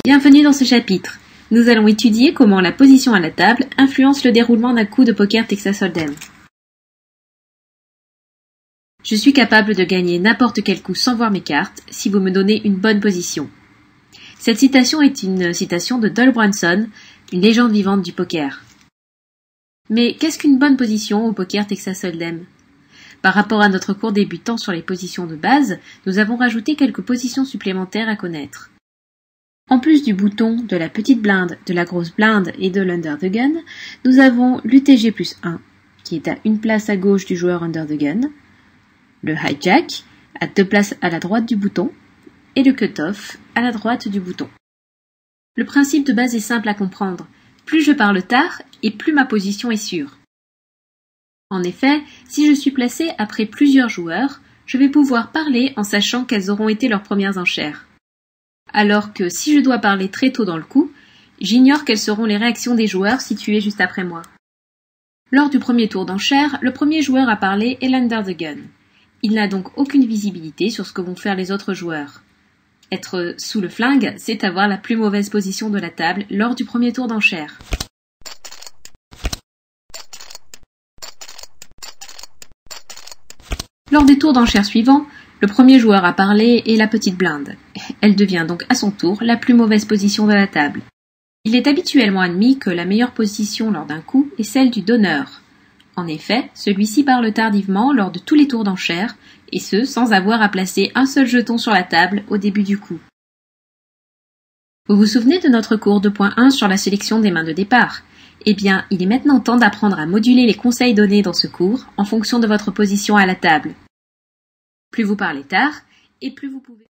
Bienvenue dans ce chapitre. Nous allons étudier comment la position à la table influence le déroulement d'un coup de poker Texas Hold'em. Je suis capable de gagner n'importe quel coup sans voir mes cartes si vous me donnez une bonne position. Cette citation est une citation de Doyle Brunson, une légende vivante du poker. Mais qu'est-ce qu'une bonne position au poker Texas Hold'em ? Par rapport à notre cours débutant sur les positions de base, nous avons rajouté quelques positions supplémentaires à connaître. En plus du bouton, de la petite blinde, de la grosse blinde et de l'under the gun, nous avons l'UTG plus 1, qui est à une place à gauche du joueur under the gun, le hijack, à 2 places à la droite du bouton, et le cut-off, à la droite du bouton. Le principe de base est simple à comprendre. Plus je parle tard, et plus ma position est sûre. En effet, si je suis placé après plusieurs joueurs, je vais pouvoir parler en sachant quelles auront été leurs premières enchères. Alors que si je dois parler très tôt dans le coup, j'ignore quelles seront les réactions des joueurs situés juste après moi. Lors du premier tour d'enchères, le premier joueur à parler est l'under the gun. Il n'a donc aucune visibilité sur ce que vont faire les autres joueurs. Être sous le flingue, c'est avoir la plus mauvaise position de la table lors du premier tour d'enchères. Lors des tours d'enchères suivants, le premier joueur à parler est la petite blinde. Elle devient donc à son tour la plus mauvaise position de la table. Il est habituellement admis que la meilleure position lors d'un coup est celle du donneur. En effet, celui-ci parle tardivement lors de tous les tours d'enchères, et ce, sans avoir à placer un seul jeton sur la table au début du coup. Vous vous souvenez de notre cours 2.1 sur la sélection des mains de départ ? Eh bien, il est maintenant temps d'apprendre à moduler les conseils donnés dans ce cours en fonction de votre position à la table. Plus vous parlez tard, et plus vous pouvez